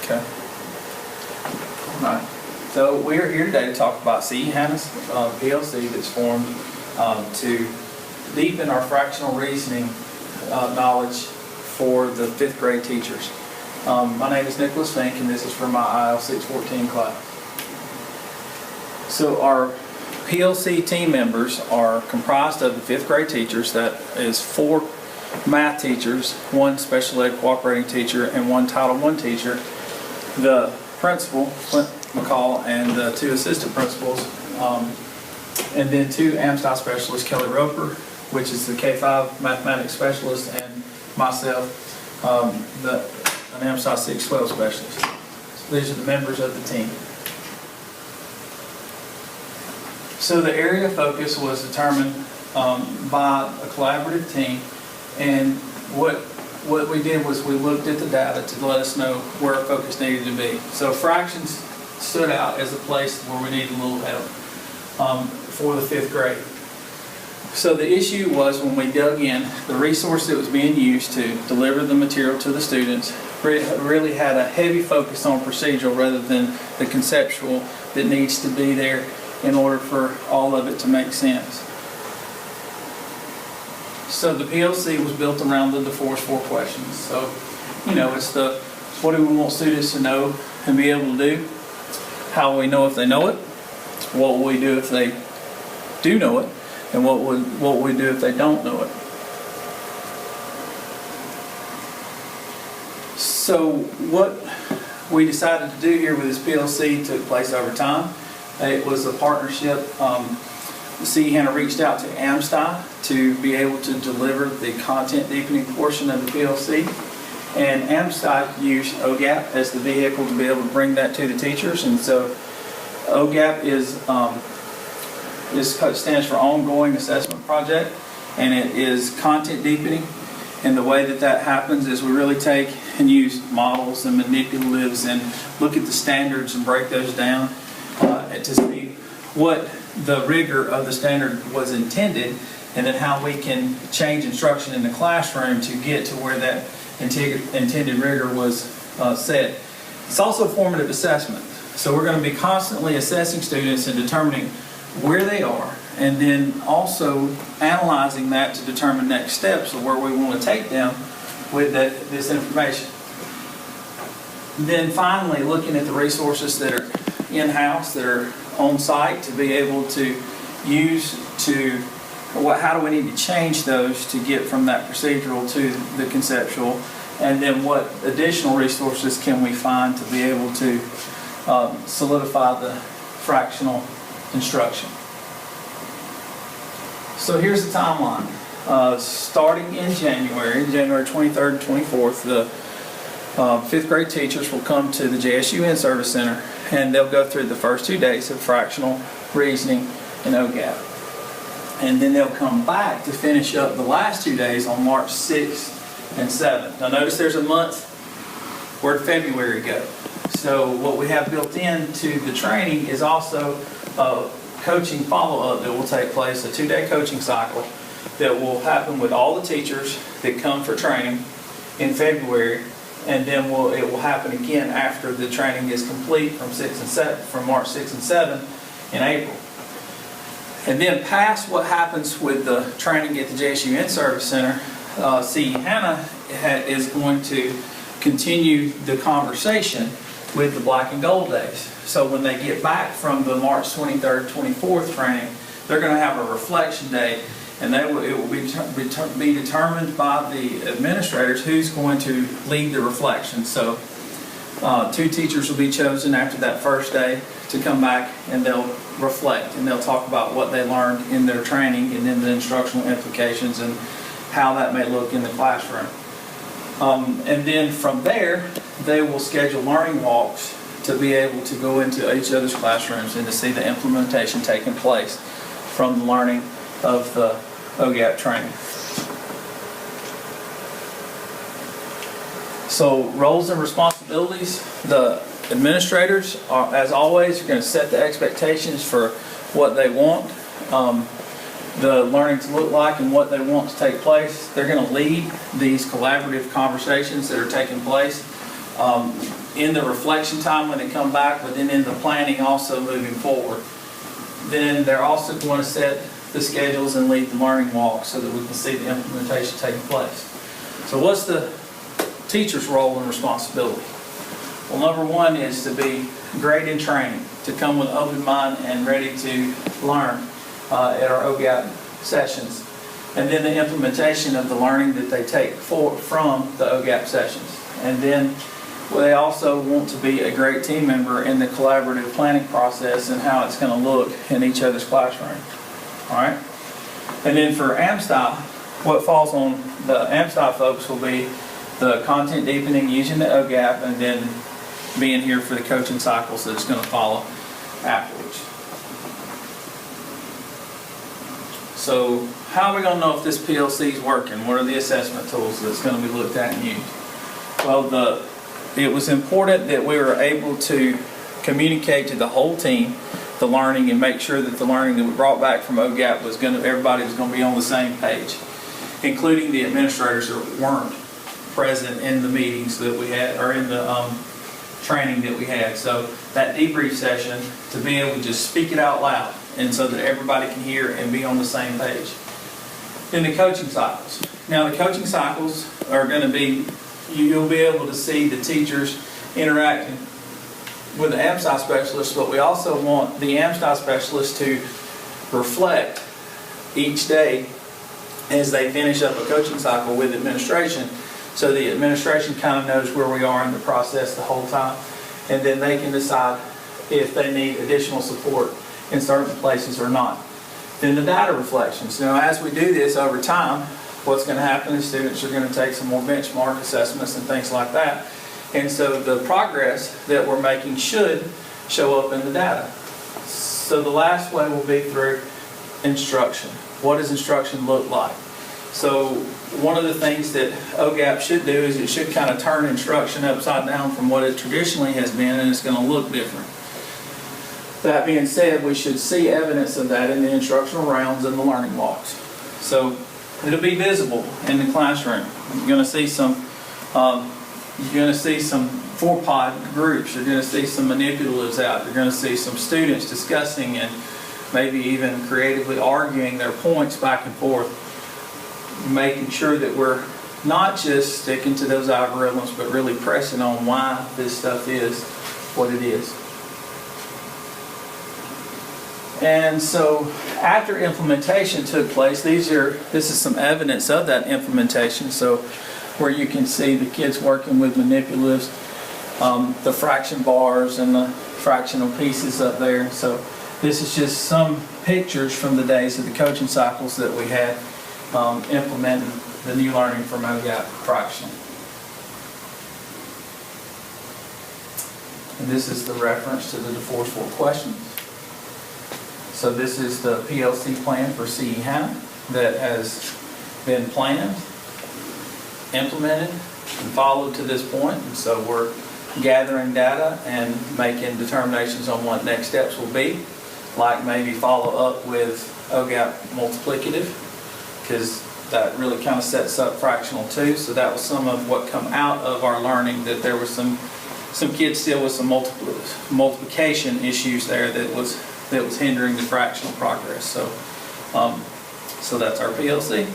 Okay. All right. So we are here today to talk about C. Hannah's PLC that's formed to deepen our fractional reasoning knowledge for the 5th grade teachers. My name is Nicholas Fink, and this is for my IL 614 class. So our PLC team members are comprised of the 5th grade teachers. That is 4 math teachers, 1 special ed cooperating teacher, and 1 Title I teacher. The principal, Clint McCall, and the 2 assistant principals, and then 2 AmSty specialists, Kelly Roper, which is the K-5 mathematics specialist, and myself, an AmSty 612 specialist. So these are the members of the team. So the area of focus was determined by a collaborative team, and what we did was we looked at the data to let us know where our focus needed to be. So fractions stood out as a place where we needed a little help for the 5th grade. So the issue was when we dug in, the resource that was being used to deliver the material to the students really had a heavy focus on procedural rather than the conceptual that needs to be there in order for all of it to make sense. So the PLC was built around the DeForest 4 questions. So, it's the what do we want students to know and be able to do? How will we know if they know it? What will we do if they do know it? And what will we do if they don't know it? So what we decided to do here with this PLC took place over time. It was a partnership. C. Hannah reached out to AmSty to be able to deliver the content deepening portion of the PLC, and AmSty used OGAP as the vehicle to be able to bring that to the teachers. And so OGAP stands for Ongoing Assessment Project, and it is content deepening. And the way that happens is we really take and use models and manipulatives and look at the standards and break those down to see what the rigor of the standard was intended, and then how we can change instruction in the classroom to get to where that intended rigor was set. It's also formative assessment. So we're going to be constantly assessing students and determining where they are, and then also analyzing that to determine next steps of where we want to take them with this information. Then finally, looking at the resources that are in-house, that are on site, to be able to use how do we need to change those to get from that procedural to the conceptual, and then what additional resources can we find to be able to solidify the fractional instruction. So here's the timeline. Starting in January 23rd and 24th, the 5th grade teachers will come to the JSU In-Service Center, and they'll go through the first 2 days of fractional, reasoning, and OGAP. And then they'll come back to finish up the last 2 days on March 6th and 7th. Now notice there's a month. Where'd February go? So what we have built into the training is also a coaching follow-up that will take place, a 2-day coaching cycle that will happen with all the teachers that come for training in February. And then it will happen again after the training is complete from March 6 and 7 in April. And then past what happens with the training at the JSU In-Service Center, C. Hannah is going to continue the conversation with the Black and Gold days. So when they get back from the March 23rd, 24th training, they're going to have a reflection day, and it will be determined by the administrators who's going to lead the reflection. So 2 teachers will be chosen after that first day to come back, and they'll reflect, and they'll talk about what they learned in their training and then the instructional implications and how that may look in the classroom. And then from there, they will schedule learning walks to be able to go into each other's classrooms and to see the implementation taking place from the learning of the OGAP training. So roles and responsibilities, the administrators are, as always, are going to set the expectations for what they want the learning to look like and what they want to take place. They're going to lead these collaborative conversations that are taking place. in the reflection time when they come back, but then in the planning also moving forward. Then they're also going to set the schedules and lead the learning walk so that we can see the implementation taking place. So what's the teacher's role and responsibility? Well, number one is to be great in training, to come with open mind and ready to learn at our OGAP sessions. And then the implementation of the learning that they take from the OGAP sessions. And then they also want to be a great team member in the collaborative planning process and how it's going to look in each other's classroom. All right? And then for AMSTI, what falls on the AMSTI folks will be the content deepening using the OGAP and then being here for the coaching cycles that's going to follow afterwards. So how are we going to know if this PLC is working? What are the assessment tools that's going to be looked at and used? Well, it was important that we were able to communicate to the whole team the learning and make sure that the learning that we brought back from OGAP was everybody was going to be on the same page, including the administrators that weren't present in the meetings that we had or in the training that we had. So that debrief session, to be able to just speak it out loud and so that everybody can hear and be on the same page. Then the coaching cycles. Now the coaching cycles are going to be, you'll be able to see the teachers interacting with the AMSTI specialist, but we also want the AMSTI specialist to reflect each day as they finish up a coaching cycle with administration, so the administration kind of knows where we are in the process the whole time, and then they can decide if they need additional support in certain places or not. Then the data reflections. Now, as we do this over time, what's going to happen is students are going to take some more benchmark assessments and things like that. And so the progress that we're making should show up in the data. So the last way will be through instruction. What does instruction look like? So one of the things that OGAP should do is it should kind of turn instruction upside down from what it traditionally has been, and it's going to look different. That being said, we should see evidence of that in the instructional rounds and the learning walks. So it'll be visible in the classroom. You're going to see some 4-pod groups. You're going to see some manipulatives out. You're going to see some students discussing and maybe even creatively arguing their points back and forth, making sure that we're not just sticking to those algorithms, but really pressing on why this stuff is what it is. And so after implementation took place, this is some evidence of that implementation. So where you can see the kids working with manipulatives, the fraction bars and the fractional pieces up there. So this is just some pictures from the days of the coaching cycles that we had implementing the new learning from OGAP fraction. And this is the reference to the DeForce 4 questions. So this is the PLC plan for CE HANA that has been planned, implemented, and followed to this point. And so we're gathering data and making determinations on what next steps will be, like maybe follow up with OGAP multiplicative, because that really kind of sets up fractional too. So that was some of what come out of our learning, that there was some kids still with some multiplication issues there that was hindering the fractional progress. So that's our PLC.